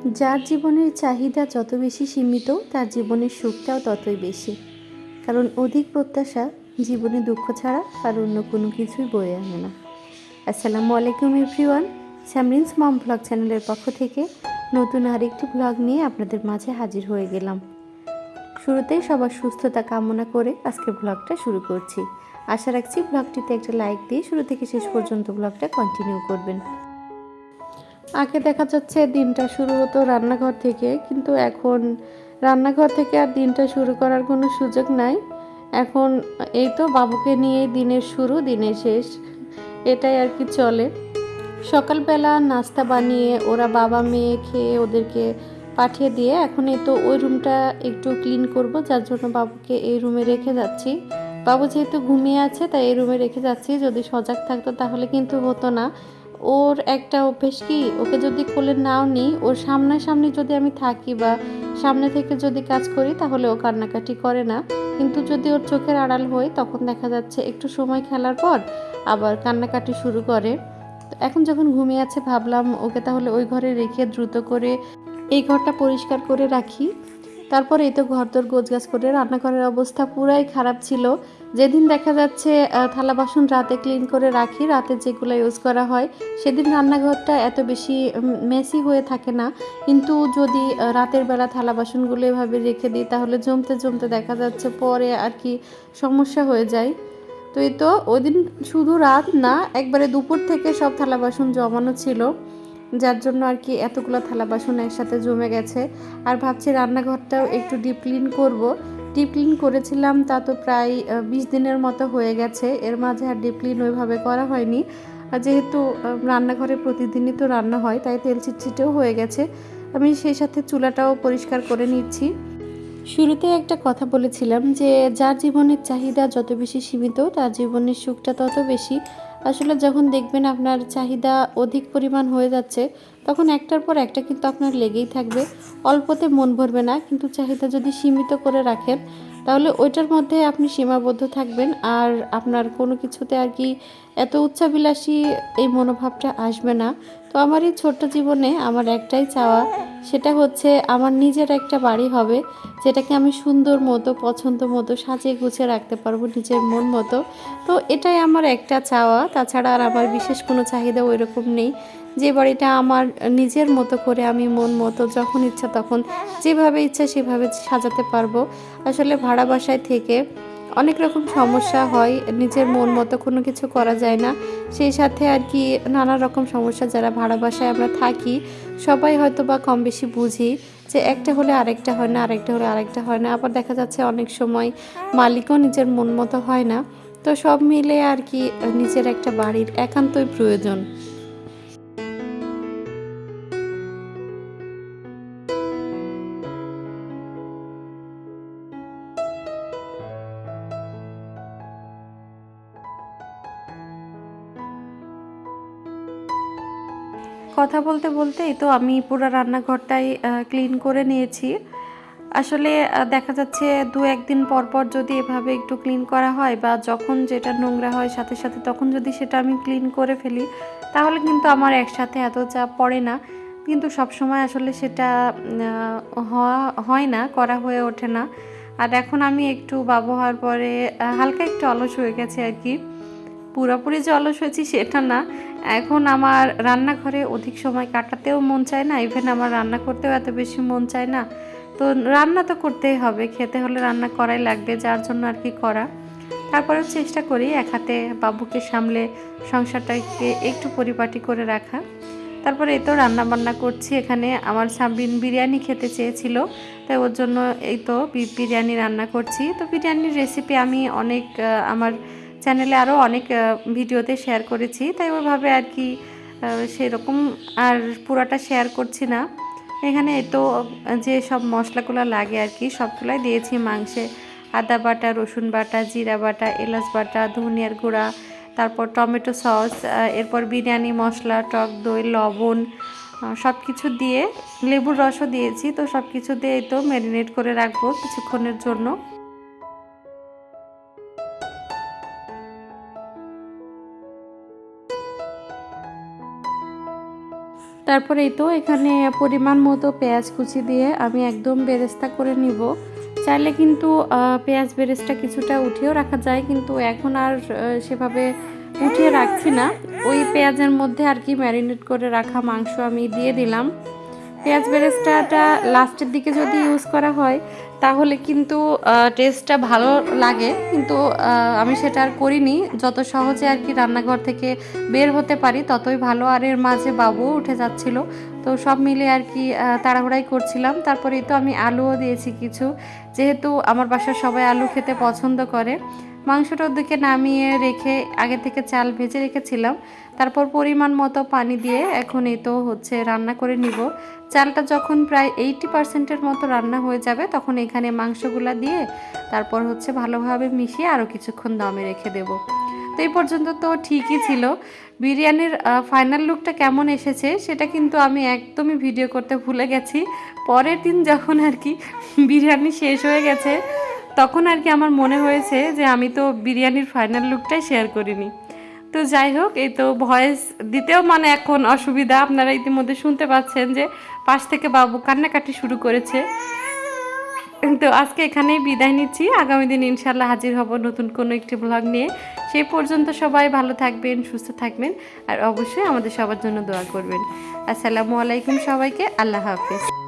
যার জীবনের চাহিদা যত বেশি সীমিত তার জীবনের সুখটাও ততই বেশি। কারণ অধিক প্রত্যাশা জীবনে দুঃখ ছাড়া আর অন্য কোনো কিছুই বয়ে আনে না। আসসালামু আলাইকুম এভরিওয়ান, সামরিনস মম ব্লগ চ্যানেলের পক্ষ থেকে নতুন আরেকটি ব্লগ নিয়ে আপনাদের মাঝে হাজির হয়ে গেলাম। শুরুতেই সবার সুস্থতা কামনা করে আজকের ব্লগটা শুরু করছি। আশা রাখছি ব্লগটিতে একটা লাইক দিয়ে শুরু থেকে শেষ পর্যন্ত ব্লগটা কন্টিনিউ করবেন। আগে দেখা যাচ্ছে দিনটা শুরু হতো রান্নাঘর থেকে, কিন্তু এখন রান্নাঘর থেকে আর দিনটা শুরু করার কোনো সুযোগ নাই। এখন এই তো বাবুকে নিয়ে দিনের শুরু দিনের শেষ, এটাই আর কি চলে। সকালবেলা নাস্তা বানিয়ে ওরা বাবা মেয়ে খেয়ে ওদেরকে পাঠিয়ে দিয়ে এখন এই তো ওই রুমটা একটু ক্লিন করব, যার জন্য বাবুকে এই রুমে রেখে যাচ্ছি। বাবু যেহেতু ঘুমিয়ে আছে তাই এই রুমে রেখে যাচ্ছি। যদি সজাগ থাকতো তাহলে কিন্তু হতো না। ওর একটা অভ্যেস কি, ওকে যদি কোলে নাও নিই, ওর সামনাসামনি যদি আমি থাকি বা সামনে থেকে যদি কাজ করি তাহলে ও কান্নাকাটি করে না। কিন্তু যদি ওর চোখের আড়াল হই তখন দেখা যাচ্ছে একটু সময় খেলার পর আবার কান্নাকাটি শুরু করে। এখন যখন ঘুমিয়ে আছে ভাবলাম ওকে তাহলে ওই ঘরে রেখে দ্রুত করে এই ঘরটা পরিষ্কার করে রাখি। তারপর এই তো ঘরদোর গোছগাছ করে, রান্নাঘরের অবস্থা পুরাই খারাপ ছিল। যেদিন দেখা যাচ্ছে থালা বাসন রাতে ক্লিন করে রাখি, রাতে যেগুলো ইউজ করা হয়, সেদিন রান্নাঘরটা এত বেশি মেসি হয়ে থাকে না। কিন্তু যদি রাতের বেলা থালা বাসনগুলো এভাবে রেখে দিই তাহলে জমতে জমতে দেখা যাচ্ছে পরে আর কি সমস্যা হয়ে যায়। তো এই তো ওই দিন শুধু রাত না, একবারে দুপুর থেকে সব থালা বাসন জমানো ছিল, যার জন্য আর কি এতগুলো থালা বাসন একসাথে জমে গেছে। আর ভাবছি রান্নাঘরটাও একটু ডিপ ক্লিন করব। ডিপ ক্লিন করেছিলাম তা তো প্রায় 20 দিনের মতো হয়ে গেছে, এর মাঝে আর ডিপ ক্লিন ওইভাবে করা হয়নি। আর যেহেতু রান্নাঘরে প্রতিদিনই তো রান্না হয় তাই তেল চিটচিটেও হয়ে গেছে। আমি সেই সাথে চুলাটাও পরিষ্কার করে নিচ্ছি। শুরুতে একটা কথা বলেছিলাম যে যার জীবনের চাহিদা যত বেশি সীমিত তার জীবনের সুখটা তত বেশি। আসলে যখন দেখবেন আপনার চাহিদা অধিক পরিমাণ হয়ে যাচ্ছে তখন একটার পর একটা কিন্তু আপনার লেগেই থাকবে, অল্পতে মন ভরবে না। কিন্তু চাহিদা যদি সীমিত করে রাখেন তাহলে ওইটার মধ্যে আপনি সীমাবদ্ধ থাকবেন, আর আপনার কোনো কিছুতে আর কি এত উচ্চাবিলাসী এই মনোভাবটা আসবে না। তো আমার এই ছোট্ট জীবনে আমার একটাই চাওয়া, সেটা হচ্ছে আমার নিজের একটা বাড়ি হবে, যেটাকে আমি সুন্দর মতো পছন্দ মতো সাজিয়ে গুছিয়ে রাখতে পারবো নিজের মন মতো। তো এটাই আমার একটা চাওয়া, তাছাড়া আর আমার বিশেষ কোনো চাহিদা ওই রকম নেই। যে বাড়িটা আমার নিজের মতো করে আমি মন মতো যখন ইচ্ছা তখন যেভাবে ইচ্ছা সেভাবে সাজাতে পারবো। আসলে ভাড়া বাসায় থেকে অনেক রকম সমস্যা হয়, নিজের মন মতো কোনো কিছু করা যায় না। সেই সাথে আর কি নানা রকম সমস্যা যারা ভাড়া বাসায় আমরা থাকি সবাই হয়তো বা কম বেশি বুঝি, যে একটা হলে আরেকটা হয় না, আরেকটা হলে আরেকটা হয় না। আবার দেখা যাচ্ছে অনেক সময় মালিকও নিজের মন মতো হয় না। তো সব মিলে আর কি নিজের একটা বাড়ির একান্তই প্রয়োজন। কথা বলতে বলতেই তো আমি পুরো রান্নাঘরটাই ক্লিন করে নিয়েছি। আসলে দেখা যাচ্ছে দু একদিন পর পর যদি এভাবে একটু ক্লিন করা হয় বা যখন যেটা নোংরা হয় সাথে সাথে তখন যদি সেটা আমি ক্লিন করে ফেলি তাহলে কিন্তু আমার একসাথে এত চাপ পড়ে না। কিন্তু সবসময় আসলে সেটা হয় না, করা হয়ে ওঠে না। আর এখন আমি একটু বাবু হওয়ার পরে হালকা একটু অলস হয়ে গেছে আর কি। পুরোপুরি যে অলস হয়েছি সেটা না, এখন আমার রান্নাঘরে অধিক সময় কাটাতেও মন চায় না, ইভেন আমার রান্না করতেও এত বেশি মন চায় না। তো রান্না তো করতেই হবে, খেতে হলে রান্না করাই লাগবে, যার জন্য আর কি করা। তারপরেও চেষ্টা করি এক হাতে বাবুকে সামলে সংসারটাকে একটু পরিপাটি করে রাখা। তারপরে এই তো রান্না বান্না করছি। এখানে আমার সাবরিন বিরিয়ানি খেতে চেয়েছিল, তাই ওর জন্য এই তো বিরিয়ানি রান্না করছি। তো বিরিয়ানির রেসিপি আমি অনেক আমার চ্যানেলে আরও অনেক ভিডিওতে শেয়ার করেছি, তাই ওইভাবে আর কি সেরকম আর পুরাটা শেয়ার করছি না। এখানে এই তো যে সব মশলাগুলো লাগে আর কি সবগুলাই দিয়েছি মাংসে। আদা বাটা, রসুন বাটা, জিরা বাটা, এলাচ বাটা, ধনিয়ার গুঁড়া, তারপর টমেটো সস, এরপর বিরিয়ানি মশলা, টক দই, লবণ, সব কিছু দিয়ে লেবুর রসও দিয়েছি। তো সব কিছু দিয়ে তো ম্যারিনেট করে রাখবো কিছুক্ষণের জন্য। তারপরে এই তো এখানে পরিমাণ মতো পেঁয়াজ কুচি দিয়ে আমি একদম বেরেস্তা করে নিব। চাইলে কিন্তু পেঁয়াজ বেরেস্তা কিছুটা উঠিয়েও রাখা যায়, কিন্তু এখন আর সেভাবে উঠিয়ে রাখছি না। ওই পেঁয়াজের মধ্যে আর কি ম্যারিনেট করে রাখা মাংস আমি দিয়ে দিলাম। পেঁয়াজ বেরেস্তাটা লাস্টের দিকে যদি ইউজ করা হয় তাহলে কিন্তু টেস্টটা ভালো লাগে, কিন্তু আমি সেটা আর করিনি। যত সহজে আর কি রান্নাঘর থেকে বের হতে পারি ততই ভালো। আর এর মাঝে বাবুও উঠে যাচ্ছিল, তো সব মিলে আর কি তাড়াহুড়াই করছিলাম। তারপরেই তো আমি আলুও দিয়েছি কিছু, যেহেতু আমার বাসার সবাই আলু খেতে পছন্দ করে। মাংসটা ওদিকে নামিয়ে রেখে আগে থেকে চাল ভেজে রেখেছিলাম। তারপর পরিমাণ মতো পানি দিয়ে এখন এই তো হচ্ছে রান্না করে নিব। চালটা যখন প্রায় 80% মতো রান্না হয়ে যাবে তখন এখানে মাংসগুলা দিয়ে তারপর হচ্ছে ভালোভাবে মিশিয়ে আরও কিছুক্ষণ দমে রেখে দেব। তো এই পর্যন্ত তো ঠিকই ছিল। বিরিয়ানির ফাইনাল লুকটা কেমন এসেছে সেটা কিন্তু আমি একদমই ভিডিও করতে ভুলে গেছি। পরের দিন যখন আর কি বিরিয়ানি শেষ হয়ে গেছে তখন আর কি আমার মনে হয়েছে যে আমি তো বিরিয়ানির ফাইনাল লুকটাই শেয়ার করিনি। তো যাই হোক, এই তো ভয়েস দিতেও মানে এখন অসুবিধা। আপনারা ইতিমধ্যে শুনতে পাচ্ছেন যে পাশ থেকে বাবু কান্নাকাটি শুরু করেছে। তো আজকে এখানেই বিদায় নিচ্ছি। আগামী দিন ইনশাল্লাহ হাজির হব নতুন কোনো একটি ব্লগ নিয়ে। সেই পর্যন্ত সবাই ভালো থাকবেন, সুস্থ থাকবেন, আর অবশ্যই আমাদের সবার জন্য দোয়া করবেন। আসসালামু আলাইকুম সবাইকে। আল্লাহ হাফেজ।